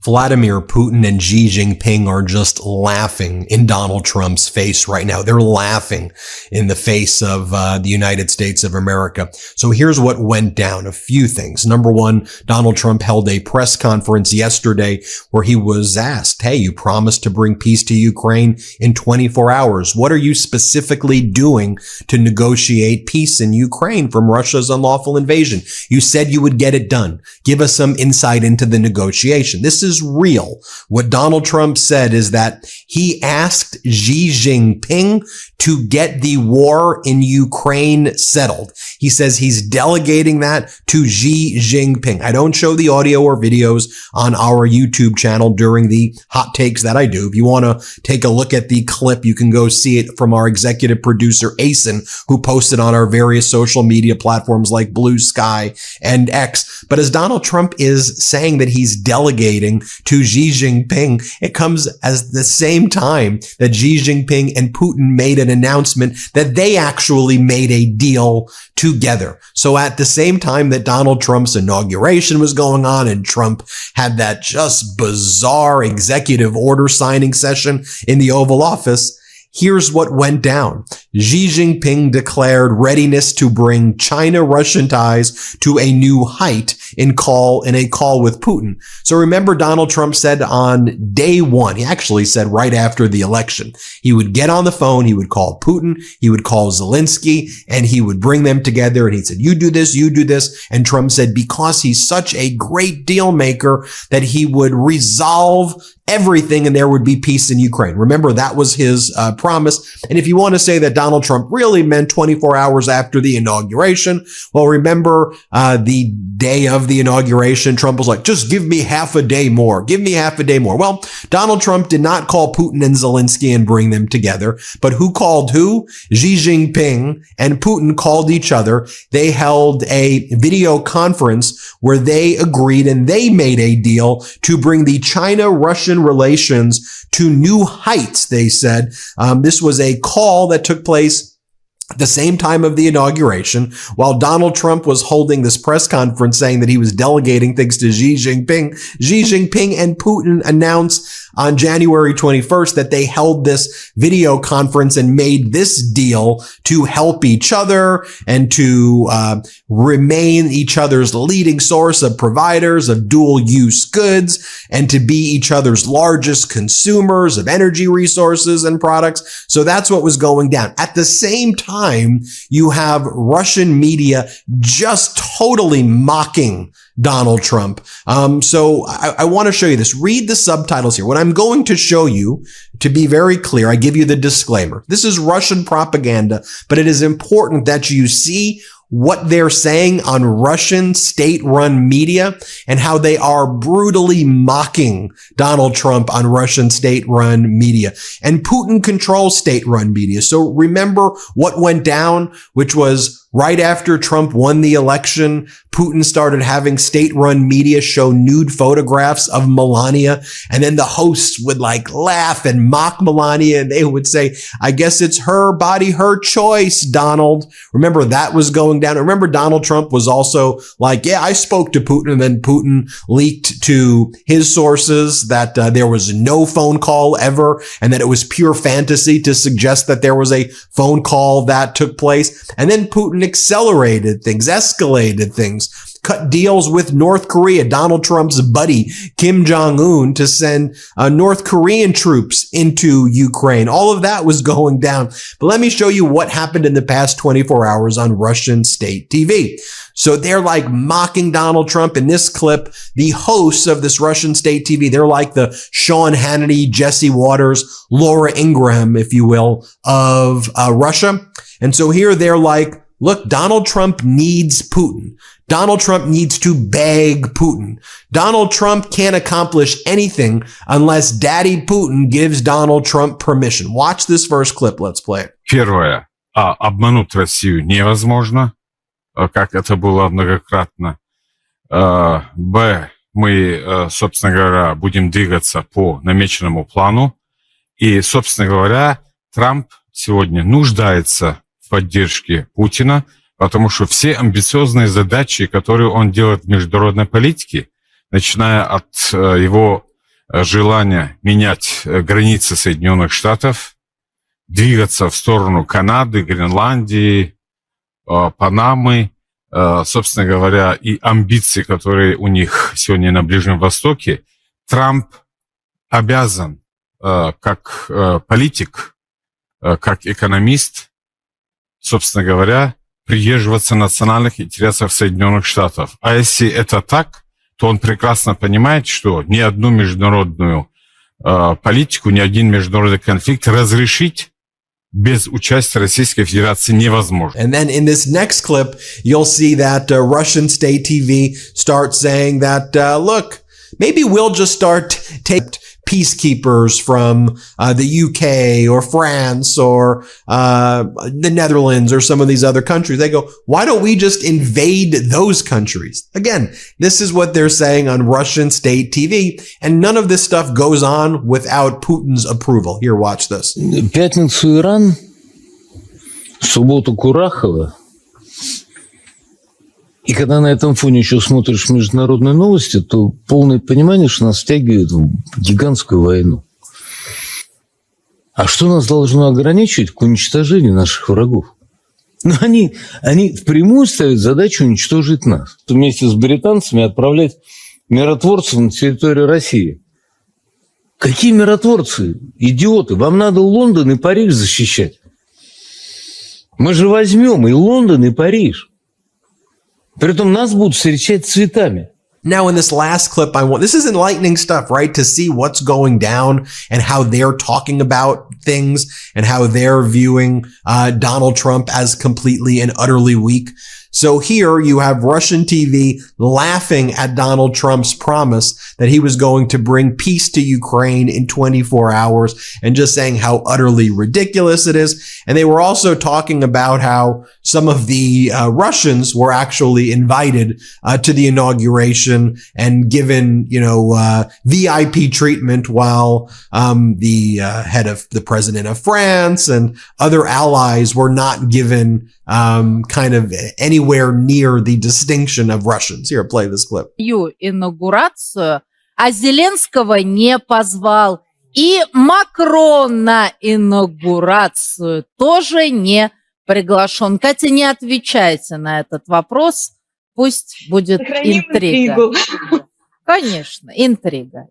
Vladimir Putin and Xi Jinping are just laughing in Donald Trump's face right now. They're laughing in the face of the United States of America. So here's what went down. A few things. Number one, Donald Trump held a press conference yesterday where he was asked, hey, you promised to bring peace to Ukraine in 24 hours. What are you specifically doing to negotiate peace in Ukraine from Russia's unlawful invasion? You said you would get it done. Give us some insight into the negotiation. This is real. What Donald Trump said is that he asked Xi Jinping to get the war in Ukraine settled. He says he's delegating that to Xi Jinping. I don't show the audio or videos on our YouTube channel during the hot takes that I do. If you want to take a look at the clip, you can go see it from our executive producer, Asen, who posted on our various social media platforms like Blue Sky and X. But as Donald Trump is saying that he's delegating to Xi Jinping, it comes as the same time that Xi Jinping and Putin made an announcement that they actually made a deal together. So at the same time that Donald Trump's inauguration was going on and Trump had that just bizarre executive order signing session in the Oval Office, here's what went down. Xi Jinping declared readiness to bring China-Russian ties to a new height in a call with Putin. So remember, Donald Trump said on day one, he actually said right after the election, he would get on the phone, he would call Putin, he would call Zelensky, and he would bring them together. And he said, you do this, you do this. And Trump said, because he's such a great deal maker, that he would resolve everything and there would be peace in Ukraine. Remember, that was his promise. And if you want to say that Donald Trump really meant 24 hours after the inauguration, well, remember the day of the inauguration, Trump was like, just give me half a day more. Give me half a day more. Well, Donald Trump did not call Putin and Zelensky and bring them together. But who called who? Xi Jinping and Putin called each other. They held a video conference where they agreed and they made a deal to bring the China-Russian relations to new heights, they said. This was a call that took place at the same time of the inauguration, while Donald Trump was holding this press conference saying that he was delegating things to Xi Jinping. Xi Jinping and Putin announced on January 21st that they held this video conference and made this deal to help each other and to remain each other's leading source of providers of dual use goods and to be each other's largest consumers of energy resources and products. So that's what was going down. At the same time, you have Russian media just totally mocking Donald Trump. So I want to show you this. Read the subtitles here. What I'm going to show you, to be very clear, I give you the disclaimer. This is Russian propaganda, but it is important that you see what they're saying on Russian state-run media and how they are brutally mocking Donald Trump on Russian state-run media. And Putin controls state-run media. So remember what went down, which was right after Trump won the election, Putin started having state-run media show nude photographs of Melania. And then the hosts would laugh and mock Melania. And they would say, I guess it's her body, her choice, Donald. Remember, that was going down. Remember, Donald Trump was also like, yeah, I spoke to Putin. And then Putin leaked to his sources that there was no phone call ever and that it was pure fantasy to suggest that there was a phone call that took place. And then Putin accelerated things, escalated things, cut deals with North Korea, Donald Trump's buddy, Kim Jong-un, to send North Korean troops into Ukraine. All of that was going down. But let me show you what happened in the past 24 hours on Russian state TV. So they're mocking Donald Trump. In this clip, the hosts of this Russian state TV, they're like the Sean Hannity, Jesse Waters, Laura Ingraham, if you will, of Russia. And so here they're like, look, Donald Trump needs Putin. Donald Trump needs to beg Putin. Donald Trump can't accomplish anything unless Daddy Putin gives Donald Trump permission. Watch this first clip. Let's play it. Первое. Обмануть Россию невозможно, как это было многократно. Б. Мы, собственно говоря, будем двигаться по намеченному плану. И, собственно говоря, Трамп сегодня нуждается в поддержке Путина, потому что все амбициозные задачи, которые он делает в международной политике, начиная от его желание менять границы Соединенных Штатов, двигаться в сторону Канады, Гренландии, Панамы, собственно говоря, и амбиции, которые у них сегодня на Ближнем Востоке, Трамп обязан, как политик, как экономист, собственно говоря, придерживаться национальных интересов Соединенных Штатов. А если это так, то он прекрасно понимает, что ни одну международную политику, ни один международный конфликт разрешить без участия Российской Федерации невозможно. And then in this next clip, you'll see that Russian state TV starts saying that, look, maybe we'll just start taking peacekeepers from the UK or France or the Netherlands or some of these other countries. They go, why don't we just invade those countries? Again, this is what they're saying on Russian state TV, and none of this stuff goes on without Putin's approval. Here, watch this. Пятницу Иран, в субботу Курахова. И когда на этом фоне еще смотришь международные новости, то полное понимание, что нас втягивают в гигантскую войну. А что нас должно ограничивать к уничтожению наших врагов? Ну, они впрямую ставят задачу уничтожить нас. Вместе с британцами отправлять миротворцев на территорию России. Какие миротворцы? Идиоты! Вам надо Лондон и Париж защищать. Мы же возьмем и Лондон, и Париж. Притом нас будут встречать цветами. Now, in this last clip, this is enlightening stuff, right? To see what's going down and how they're talking about things and how they're viewing Donald Trump as completely and utterly weak. So here you have Russian TV laughing at Donald Trump's promise that he was going to bring peace to Ukraine in 24 hours and just saying how utterly ridiculous it is. And they were also talking about how some of the Russians were actually invited to the inauguration and given, VIP treatment while the head of the president of France and other allies were not given kind of anywhere near the distinction of Russians. Here, play this clip. Инаугурацию, а Зеленского не позвал. И Макрон на инаугурацию тоже не приглашен. Катя, не отвечайте на этот вопрос. Пусть будет интрига. Конечно, интрига.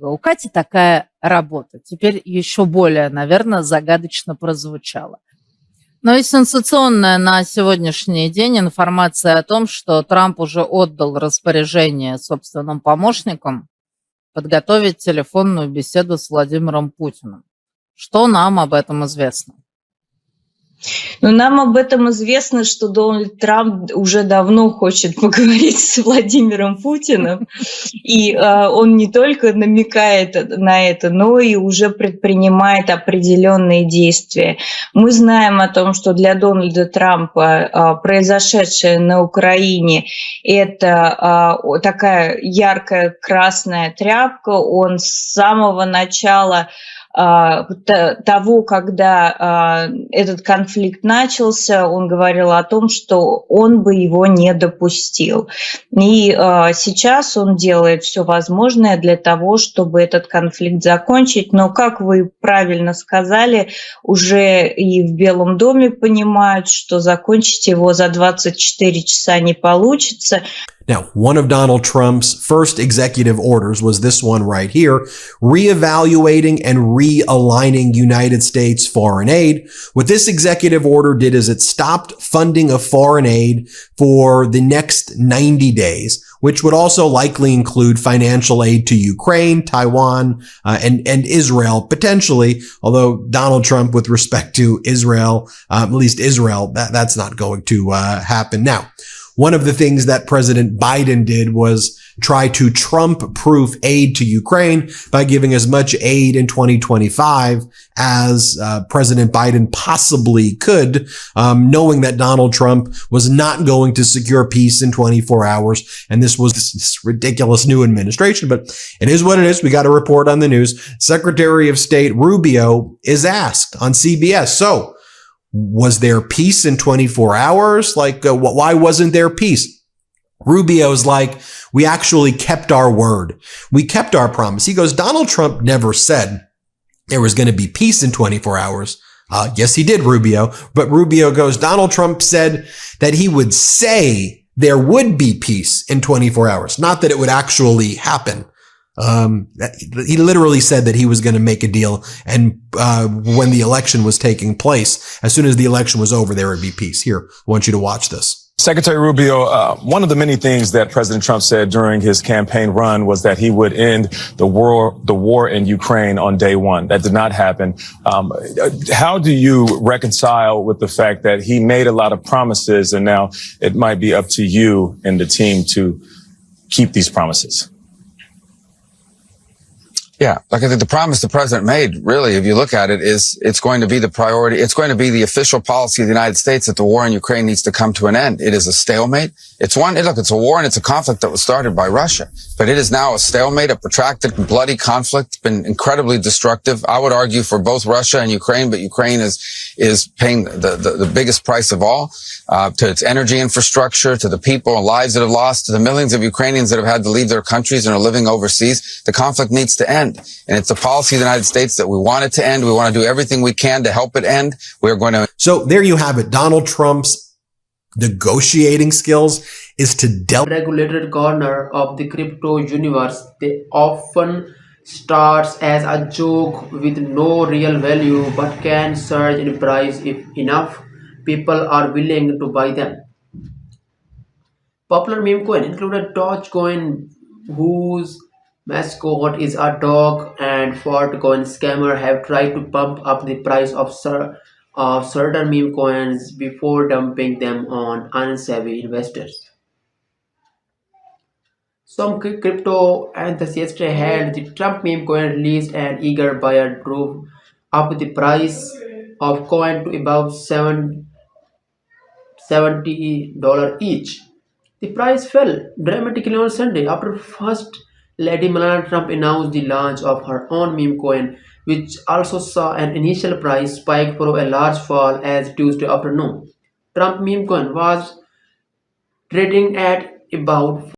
У Кати такая работа. Теперь еще более, наверное, загадочно прозвучало. Но и сенсационная на сегодняшний день информация о том, что Трамп уже отдал распоряжение собственным помощникам подготовить телефонную беседу с Владимиром Путиным. Что нам об этом известно? Но нам об этом известно, что Дональд Трамп уже давно хочет поговорить с Владимиром Путиным, и он не только намекает на это, но и уже предпринимает определенные действия. Мы знаем о том, что для Дональда Трампа произошедшее на Украине – это такая яркая красная тряпка. Он с самого начала того, когда этот конфликт начался, он говорил о том, что он бы его не допустил. И сейчас он делает все возможное для того, чтобы этот конфликт закончить. Но, как вы правильно сказали, уже и в Белом доме понимают, что закончить его за 24 часа не получится. Now, one of Donald Trump's first executive orders was this one right here, reevaluating and realigning United States foreign aid. What this executive order did is it stopped funding of foreign aid for the next 90 days, which would also likely include financial aid to Ukraine, Taiwan, and Israel, potentially, although Donald Trump, with respect to Israel, at least Israel, that's not going to happen now. One of the things that President Biden did was try to Trump-proof aid to Ukraine by giving as much aid in 2025 as President Biden possibly could, knowing that Donald Trump was not going to secure peace in 24 hours. And this was this ridiculous new administration, but it is what it is. We got a report on the news. Secretary of State Rubio is asked on CBS, so was there peace in 24 hours? Why wasn't there peace? Rubio's like, we actually kept our word. We kept our promise. He goes, Donald Trump never said there was going to be peace in 24 hours. Yes, he did, Rubio. But Rubio goes, Donald Trump said that he would say there would be peace in 24 hours, not that it would actually happen. He literally said that he was going to make a deal. And when the election was taking place, as soon as the election was over, there would be peace. Here, I want you to watch this. Secretary Rubio, one of the many things that President Trump said during his campaign run was that he would end the war in Ukraine on day one. That did not happen. How do you reconcile with the fact that he made a lot of promises and now it might be up to you and the team to keep these promises? Yeah, like I think the promise the president made, really, if you look at it, is it's going to be the priority. It's going to be the official policy of the United States that the war in Ukraine needs to come to an end. It is a stalemate. It's a war and it's a conflict that was started by Russia, but it is now a stalemate, a protracted and bloody conflict. It's been incredibly destructive. I would argue for both Russia and Ukraine, but Ukraine is paying the biggest price of all, to its energy infrastructure, to the people and lives that have lost, to the millions of Ukrainians that have had to leave their countries and are living overseas. The conflict needs to end. And it's the policy of the United States that we want it to end. We want to do everything we can to help it end. We're going to. So there you have it. Donald Trump's negotiating skills is to regulated corner of the crypto universe. They often starts as a joke with no real value but can surge in price if enough people are willing to buy them. Popular meme coin included Dogecoin, whose mascot is a dog, and Fortcoin scammer have tried to pump up the price of certain meme coins before dumping them on unsavvy investors. Some crypto enthusiasts held the Trump meme coin released, and eager buyer drove up the price of coin to above $70 each. The price fell dramatically on Sunday after First Lady Melania Trump announced the launch of her own meme coin, which also saw an initial price spike for a large fall as Tuesday afternoon. Trump meme coin was trading at about